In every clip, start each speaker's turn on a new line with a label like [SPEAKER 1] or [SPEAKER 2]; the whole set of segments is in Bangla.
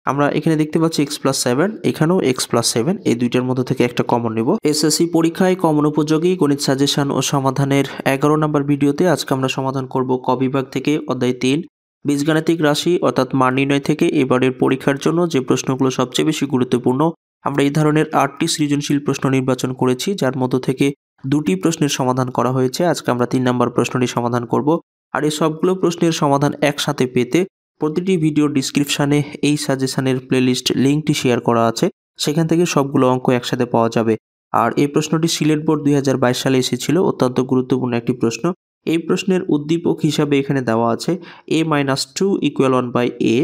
[SPEAKER 1] আমরা এখানে দেখতে পাচ্ছি x প্লাস 7, এখানেও x প্লাস 7, এই দুইটার মধ্যে থেকে একটা কমন নেব। এসএসসি পরীক্ষায় কমন উপযোগী গণিত সাজেশন ও সমাধানের 11 নম্বর ভিডিওতে আজকে আমরা সমাধান করব ক বিভাগ থেকে অধ্যায় 3 বীজগাণিতিক রাশি অর্থাৎ মান নির্ণয় থেকে এবারের পরীক্ষার জন্য যে প্রশ্নগুলো সবচেয়ে বেশি গুরুত্বপূর্ণ। আমরা এই ধরনের 8টি সৃজনশীল প্রশ্ন নির্বাচন করেছি, যার মধ্য থেকে 2টি প্রশ্নের সমাধান করা হয়েছে। আজকে আমরা 3 নম্বর প্রশ্নটি সমাধান করব। আর এই সবগুলো প্রশ্নের সমাধান একসাথে পেতে প্রতিটি ভিডিওর ডিসক্রিপশানে এই সাজেশনের প্লেলিস্ট লিঙ্কটি শেয়ার করা আছে, সেখান থেকে সবগুলো অঙ্ক একসাথে পাওয়া যাবে। আর এই প্রশ্নটি সিলেট বোর্ড 2022 সালে এসেছিল, অত্যন্ত গুরুত্বপূর্ণ একটি প্রশ্ন। এই প্রশ্নের উদ্দীপক হিসাবে এখানে দেওয়া আছে a-2 = 1/a,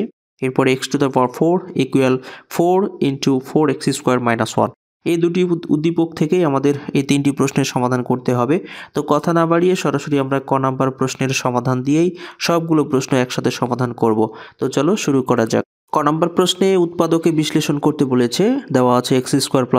[SPEAKER 1] এরপরে x⁴ = 4 × 4x² - 1। এই দুটি উদ্দীপক থেকেই আমাদের এই 3টি প্রশ্নের সমাধান করতে হবে। তো কথা না বাড়িয়ে সরাসরি আমরা ক নাম্বার প্রশ্নের সমাধান দিয়েই সবগুলো প্রশ্ন একসাথে সমাধান করব। তো চলো শুরু করা যাক। ক নাম্বার প্রশ্নে উৎপাদকে বিশ্লেষণ করতে বলেছে, দেওয়া আছে x²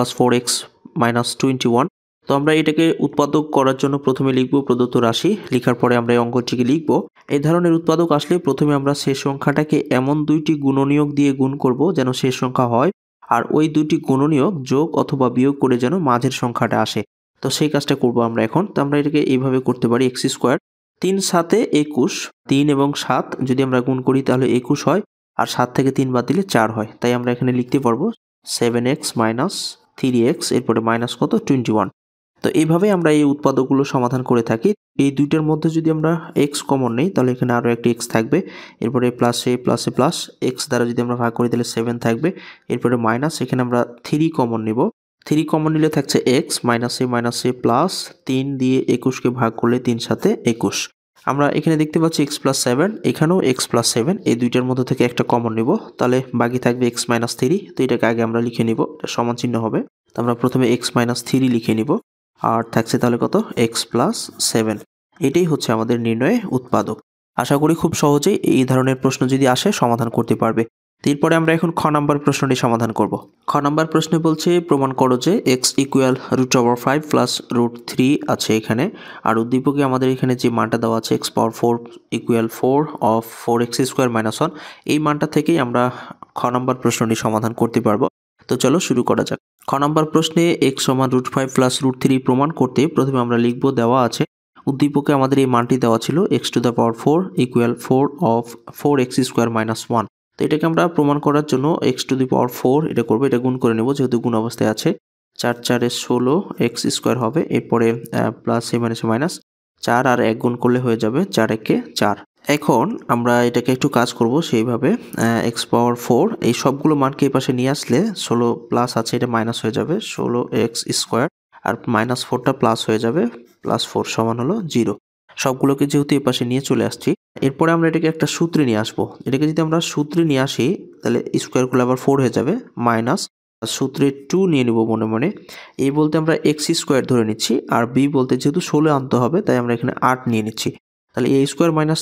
[SPEAKER 1] + 4x - 21। তো আমরা এটাকে উৎপাদক করার জন্য প্রথমে লিখব প্রদত্ত রাশি, লেখার পরে আমরা এই অঙ্কটিকে লিখব। এই ধরনের উৎপাদক আসলে প্রথমে আমরা শেষ সংখ্যাটাকে এমন দুইটি গুণনীয়ক দিয়ে গুণ করব যেন শেষ সংখ্যা হয়, আর ওই দুটি গুণনীয়ক যোগ অথবা বিয়োগ করে যেন মাঝের সংখ্যাটা আসে। তো সেই কাজটা করব আমরা এখন। তো আমরা এটাকে এইভাবে করতে পারি, x², 3 7 21, 3 এবং 7 যদি আমরা গুণ করি তাহলে 21 হয়, আর 7 থেকে 3 বাদ দিলে 4 হয়। তাই আমরা এখানে লিখতে পারবো 7x - 3x, এরপরে মাইনাস কত 21। তো এইভাবে আমরা এই উৎপাদকগুলো সমাধান করে থাকি। এই দুইটার মধ্যে যদি আমরা x কমন নেই তাহলে এখানে আরও একটি x থাকবে, এরপরে প্লাসে প্লাসে প্লাস, x দ্বারা যদি আমরা ভাগ করি তাহলে 7 থাকবে, এরপরে মাইনাস, এখানে আমরা 3 কমন নিব। 3 কমন নিলে থাকছে x, মাইনাসে প্লাস, 3 দিয়ে 21কে ভাগ করলে 3 সাথে 21। আমরা এখানে দেখতে পাচ্ছি x প্লাস 7, এখানেও x প্লাস 7, এই দুইটার মধ্যে থেকে একটা কমন নিব, তাহলে বাকি থাকবে x মাইনাস 3। তো এটাকে আগে আমরা লিখে নিব, সমান চিহ্ন হবে। তো আমরা প্রথমে x মাইনাস 3 লিখে নিব, আর থাকছে তাহলে কত x প্লাস 7। এটাই হচ্ছে আমাদের নির্ণয়ে উৎপাদক। আশা করি খুব সহজেই এই ধরনের প্রশ্ন যদি আসে সমাধান করতে পারবে। এরপরে আমরা এখন খ নাম্বার প্রশ্নটি সমাধান করব। খ নাম্বার প্রশ্নে বলছে প্রমাণ করো যে x = √5 + √3 আছে এখানে, আর উদ্দীপকে আমাদের এখানে যে মানটা দেওয়া আছে x⁴ = 4 of 4x² - 1, এই মানটা থেকেই আমরা খ নাম্বার প্রশ্নটি সমাধান করতে পারবো। তো চলো শুরু করা যাক। খ নাম্বার প্রশ্নে x = √5 + √3 প্রমাণ করতে প্রথমে আমরা লিখব, দেওয়া আছে উদ্দীপকে আমাদের এই মানটি দেওয়া ছিল x⁴ = 4 of 4x² - 1। তো এটাকে আমরা প্রমাণ করার জন্য x⁴ এটা করবো, এটা গুণ করে নেব যেহেতু গুণ অবস্থায় আছে। 4 4 16 x² হবে, এরপরে প্লাস মাইনাস 4 আর 1 গুণ করলে হয়ে যাবে 4 1 4। এখন আমরা এটাকে একটু কাজ করব সেইভাবে, x⁴ এই সবগুলো মানকে এই পাশে নিয়ে আসলে 16 প্লাস আছে এটা মাইনাস হয়ে যাবে 16x², আর -4টা প্লাস হয়ে যাবে, +4 = হলো 0। সবগুলোকে যেহেতু এই পাশে নিয়ে চলে আসছি, এরপরে আমরা এটাকে একটা সূত্রে নিয়ে আসবো। এটাকে যদি আমরা সূত্রে নিয়ে আসি তাহলে স্কোয়ার করলে আবার 4 হয়ে যাবে, মাইনাস সূত্রে 2 নিয়ে নিব মনে মনে। এই বলতে আমরা x² ধরে নিচ্ছি, আর b বলতে যেহেতু 16 আনতে হবে তাই আমরা এখানে 8 নিয়ে নিচ্ছি। তাহলে a²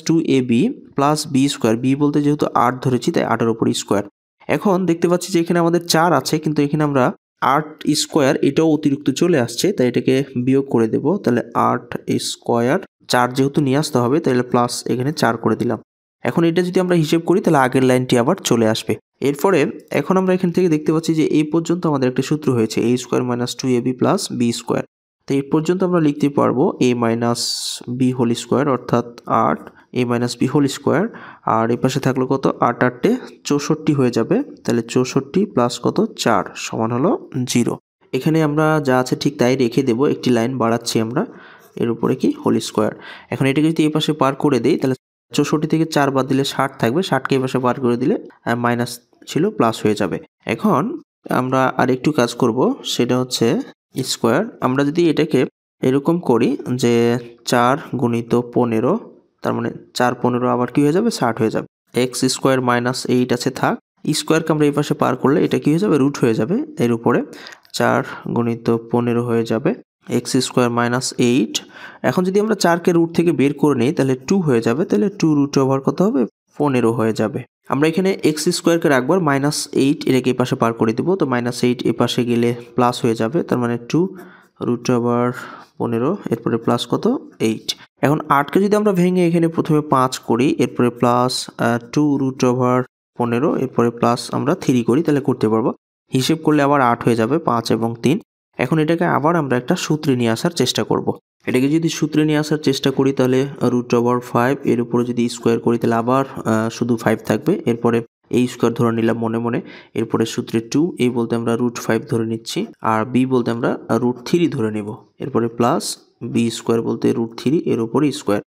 [SPEAKER 1] - 2ab + b², b বলতে যেহেতু 8 ধরেছি তাই 8-এর উপর স্কোয়ার। এখন দেখতে পাচ্ছি যে এখানে আমাদের 4 আছে, কিন্তু এখানে আমরা 8² এটাও অতিরিক্ত চলে আসছে, তাই এটাকে বিয়োগ করে দেব। তাহলে 8², 4 যেহেতু নিয়ে আসতে হবে তাহলে প্লাস এখানে 4 করে দিলাম। এখন এটা যদি আমরা হিসেব করি তাহলে আগের লাইনটি আবার চলে আসবে। এরপরে এখন আমরা এখান থেকে দেখতে পাচ্ছি যে এই পর্যন্ত আমাদের একটা সূত্র হয়েছে a² - 2ab + b²। তো এই পর্যন্ত আমরা লিখতে পারবো a - b² অর্থাৎ 8 a - b², আর এই পাশে থাকলো কত 8 8 64 হয়ে যাবে। তাহলে 64 প্লাস কত 4 সমান হলো 0। এখানে আমরা যা আছে ঠিক তাই রেখে দেব, একটি লাইন বাড়াচ্ছি আমরা, এর উপরে কি হোল স্কোয়ার। এখন এটাকে যদি এই পাশে পার করে দেই তাহলে 64 থেকে 4 বাদ দিলে 60 থাকবে, 60কে এই পাশে পার করে দিলে মাইনাস ছিল প্লাস হয়ে যাবে। এখন আমরা আর একটু কাজ করব, সেটা হচ্ছে স্কোয়ার। আমরা যদি এটাকে এরকম করি যে 4 × 15, তার মানে 4 15 আবার কি হয়ে যাবে 60 হয়ে যাবে। x² - 8 আছে থাক, স্কোয়ারকে আমরা এই পাশে পার করলে এটা কি হয়ে যাবে রুট হয়ে যাবে, এর উপরে 4 × 15 হয়ে যাবে x² - 8। এখন যদি আমরা 4কে রুট থেকে বের করে নিই তাহলে 2 হয়ে যাবে, তাহলে 2 √ কত হবে 15 হয়ে যাবে। আমরা এখানে x²কে রাখবো, -8 এটাকে এই পাশে পার করে দেবো, তো -8 এ পাশে গেলে প্লাস হয়ে যাবে, তার মানে 2 √15, এরপরে প্লাস কত 8। এখন 8কে যদি আমরা ভেঙে এখানে প্রথমে 5 করি, এরপরে প্লাস 2 √ 15, এরপরে প্লাস আমরা 3 করি তাহলে করতে পারবো। হিসেব করলে আবার 8 হয়ে যাবে, 5 এবং 3। এখন এটাকে আবার আমরা একটা সূত্রে নিয়ে আসার চেষ্টা করব। এটাকে যদি সূত্রে নিয়ে আসার চেষ্টা করি তাহলে √5 এর উপরে যদি স্কোয়ার করি তাহলে আবার শুধু 5 থাকবে, এরপরে এই স্কোয়ার ধরে নিলাম মনে মনে, এরপরে সূত্রে 2 এই বলতে আমরা √5 ধরে নিচ্ছি, আর বি বলতে আমরা √3 ধরে নেব, এরপরে প্লাস বি স্কোয়ার বলতে √3 এর উপরে স্কোয়ার।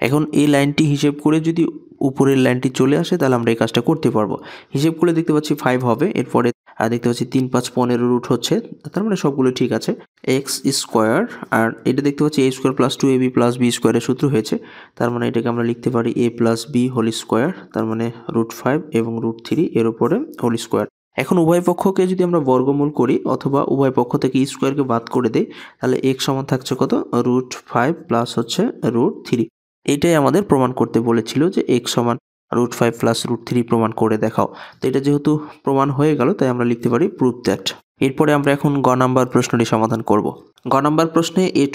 [SPEAKER 1] এখন এই লাইনটি হিসেব করে যদি উপরের লাইনটি চলে আসে তাহলে আমরা এই কাজটা করতে পারবো। হিসেব করে দেখতে পাচ্ছি 5 হবে, এরপরে দেখতে পাচ্ছি 3 5 15 রুট হচ্ছে, তার মানে সবগুলো ঠিক আছে। এক্স স্কোয়ার, আর এটা দেখতে পাচ্ছি a square plus 2ab plus B স্কোয়ারের সূত্র হয়েছে, তার মানে এটাকে আমরা লিখতে পারি a plus B whole square, তার মানে √5 এবং √3 এর উপরে হোল স্কোয়ার। এখন উভয় পক্ষকে যদি আমরা বর্গমূল করি অথবা উভয় পক্ষ থেকে স্কোয়ারকে বাদ করে দেই তাহলে x সমান থাকছে কত, √5 প্লাস হচ্ছে √3। এটাই আমাদের প্রমাণ করতে বলেছিল যে x সমান √5 প্লাস √3 প্রমাণ করে দেখাও। তো এটা যেহেতু প্রমাণ হয়ে গেল তাই আমরা লিখতে পারি প্রুভ দ্যাট। এরপরে আমরা এখন গ নাম্বার প্রশ্নটি সমাধান করব। গ নাম্বার প্রশ্নে a⁵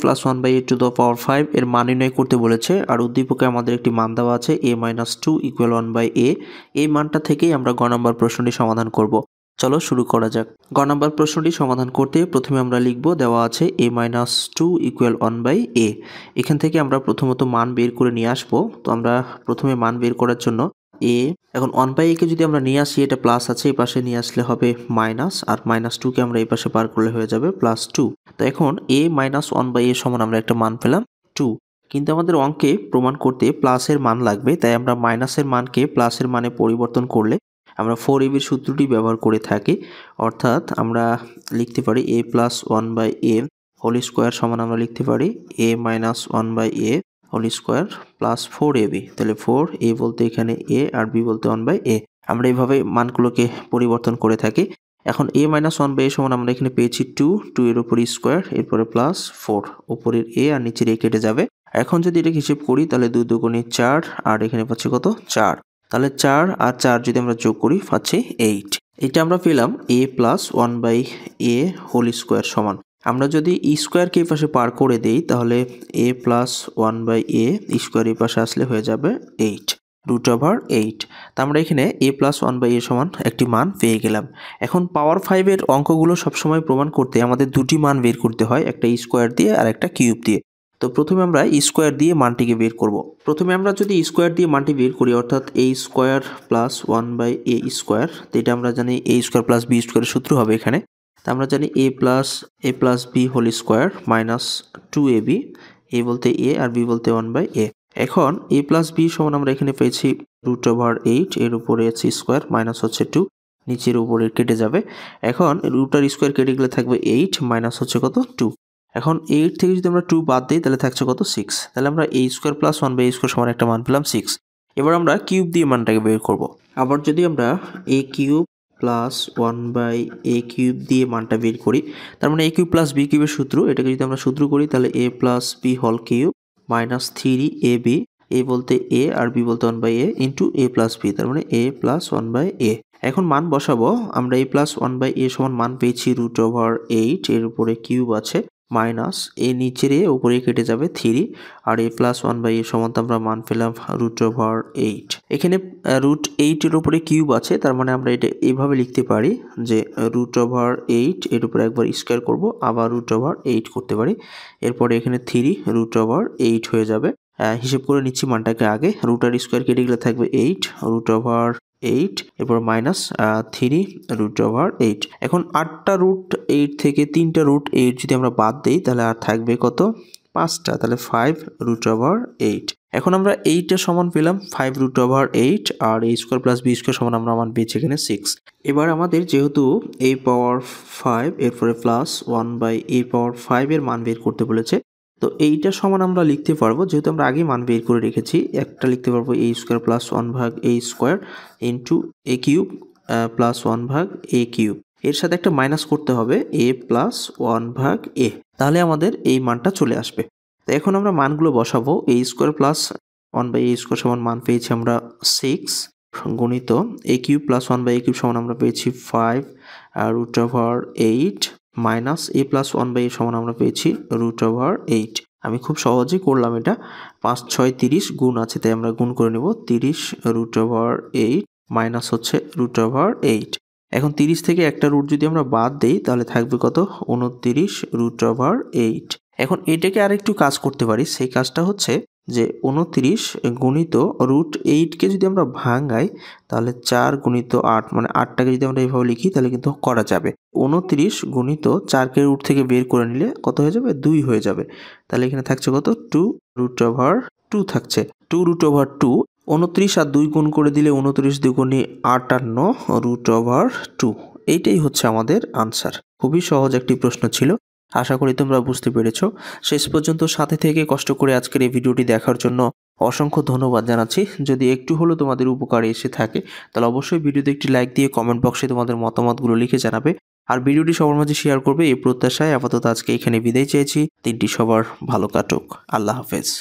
[SPEAKER 1] প্লাস 1/a⁵ এর মান নির্ণয় করতে বলেছে, আর উদ্দীপকে আমাদের একটি মান দেওয়া আছে a-2 = 1/a। এই মানটা থেকেই আমরা গ নাম্বার প্রশ্নটি সমাধান করব। চলো শুরু করা যাক। গ নাম্বার প্রশ্নটি সমাধান করতে প্রথমে আমরা লিখব, দেওয়া আছে a-2 = 1/a। এখান থেকে আমরা প্রথমত মান বের করে নিয়ে আসবো। তো আমরা প্রথমে মান বের করার জন্য এখন 1/a কে যদি আমরা নিয়ে আসি, এটা প্লাস আছে, এই পাশে নিয়ে আসলে হবে মাইনাস, আর -2 কে আমরা এই পাশে পার করলে হয়ে যাবে +2। তো এখন a-1/a সমান আমরা একটা মান পেলাম 2, কিন্তু আমাদের অঙ্কে প্রমাণ করতে প্লাসের মান লাগবে, তাই আমরা মাইনাসের মানকে প্লাসের মানে পরিবর্তন করলে আমরা 4ab এর সূত্রটি ব্যবহার করে থাকি, অর্থাৎ আমরা লিখতে পারি a + 1/a হোল স্কোয়ার সমান আমরা লিখতে পারি a-1/a whole square plus 4ab। তাহলে 4a বলতে এখানে a আর b বলতে 1/a। আমরা এইভাবে মানগুলোকে পরিবর্তন করে থাকি। এখন a-1/a সমান আমরা এখানে পেয়েছি 2 এর উপর স্কোয়ার, এরপরে প্লাস 4, উপরের a আর নিচের a কেটে যাবে। এখন যদি এটা হিসেব করি তাহলে 2 দুগুণে 4, আর এখানে পাচ্ছি কত 4, তাহলে 4 আর 4 যদি আমরা যোগ করি পাচ্ছি 8। এটা আমরা পেলাম a + 1/a হোল স্কোয়ার সমান। আমরা যদি স্কোয়ারকে এই পাশে পার করে দেই তাহলে a + 1/a স্কোয়ার এই পাশে আসলে হয়ে যাবে 8, √8। তা আমরা এখানে a + 1/a সমান একটি মান পেয়ে গেলাম। এখন পাওয়ার 5 এর অঙ্কগুলো সবসময় প্রমাণ করতে আমাদের দুটি মান বের করতে হয়, একটা স্কোয়ার দিয়ে আর একটা কিউব দিয়ে। তো প্রথমে আমরা স্কোয়ার দিয়ে মানটিকে বের করব। প্রথমে আমরা যদি স্কোয়ার দিয়ে মানটি বের করি, অর্থাৎ a square plus 1/a square, তো এটা আমরা জানি a স্কোয়ার প্লাস b স্কোয়ারের সূত্র হবে এখানে। তা আমরা জানি a + b whole square minus 2ab, a বলতে a আর b বলতে 1/a। এখন a + b সমান আমরা এখানে পেয়েছি √8 এর উপরে আছে স্কোয়ার মাইনাস হচ্ছে 2, নিচের উপরে কেটে যাবে। এখন রুটার স্কোয়ার কেটে গেলে থাকবে 8 মাইনাস হচ্ছে কত 2। এখন 8 থেকে যদি আমরা 2 বাদ দিই তাহলে থাকছে কত 6। তাহলে আমরা a square plus 1/a square সমান একটা মান পেলাম 6। এবার আমরা কিউব দিয়ে মানটাকে বের করব। আবার যদি আমরা a cube plus 1/a cube দিয়ে মানটা বের করি, তার মানে a কিউব প্লাস b কিউবের সূত্র, এটাকে যদি আমরা সূত্র করি তাহলে a + b whole cube minus 3ab, a বলতে a আর b বলতে 1/a ইন্টু a + b, তার মানে a + 1/a। এখন মান বসাবো, আমরা a + 1/a সমান মান পেয়েছি √8, এর উপরে কিউব আছে মাইনাস এ নিচের এ উপরে কেটে যাবে 3, আর a + 1/a সমান আমরা মান পেলাম √8। এখানে √8 এর উপরে কিউব আছে, তার মানে আমরা এটা এইভাবে লিখতে পারি যে √8 এর উপরে একবার স্কোয়ার করব, আবার √8 করতে পারি, এরপরে এখানে 3 √8 হয়ে যাবে। হিসেব করে নিচ্ছি মানটাকে আগে, রুটার স্কোয়ার কেটে গেলে থাকবে 8 √8, এরপর মাইনাস 3 √8। এখন 8টা √8 থেকে 3টা √8 যদি আমরা বাদ দিই তাহলে আর থাকবে কত 5টা, তাহলে 5 √8। এখন আমরা 8 এর সমান পেলাম 5 √8, আর a square plus b square সমান আমরা মান পেয়েছি এখানে 6। এবার আমাদের যেহেতু a⁵ এরপরে প্লাস 1/a⁵ এর মান বের করতে বলেছে, তো এইটা সমান আমরা লিখতে পারবো, যেহেতু আমরা আগে মান বের করে রেখেছি, একটা লিখতে পারবো a square plus 1/a square into a cube plus 1/a cube, এর সাথে একটা মাইনাস করতে হবে a + 1/a, তাহলে আমাদের এই মানটা চলে আসবে। তো এখন আমরা মানগুলো বসাবো, a square plus 1/a square সমান মান পেয়েছি আমরা 6 গুণিত a cube plus 1/a cube সমান আমরা পেয়েছি 5 √8 মাইনাস a + 1/a সমান আমরা পেয়েছি √8। আমি খুব সহজেই করলাম এটা, 5 6 30 গুণ আছে তাই আমরা গুণ করে নেব, 30 √8 মাইনাস হচ্ছে √8। এখন 30 থেকে একটা রুট যদি আমরা বাদ দেই তাহলে থাকবে কত, 29√8। এখন এটাকে আরেকটু কাজ করতে পারি, সেই কাজটা হচ্ছে যে 29 গুণিত √8কে যদি আমরা ভাঙাই তাহলে 4 গুণিত 8, মানে 8টাকে যদি আমরা এইভাবে লিখি তাহলে কিন্তু করা যাবে। 29 গুণিত 4কে রুট থেকে বের করে নিলে কত হয়ে যাবে, 2 হয়ে যাবে। তাহলে এখানে থাকছে কত, 2√2 থাকছে, 2√2। 29 আর 2 গুণ করে দিলে 29 দুগুণে 58√2। এইটাই হচ্ছে আমাদের আনসার। খুবই সহজ একটি প্রশ্ন ছিল, আশা করি তোমরা বুঝতে পেরেছো। শেষ পর্যন্ত সাথে থেকে কষ্ট করে আজকের এই ভিডিওটি দেখার জন্য অসংখ্য ধন্যবাদ জানাচ্ছি। যদি একটু হলেও তোমাদের উপকারে এসে থাকে তাহলে অবশ্যই ভিডিওতে একটি লাইক দিয়ে কমেন্ট বক্সে তোমাদের মতামতগুলো লিখে জানাবে, আর ভিডিওটি সবার মাঝে শেয়ার করবে এই প্রত্যাশায় আপাতত আজকে এখানে বিদায় চেয়েছি। দিনটি সবার ভালো কাটুক। আল্লাহ হাফেজ।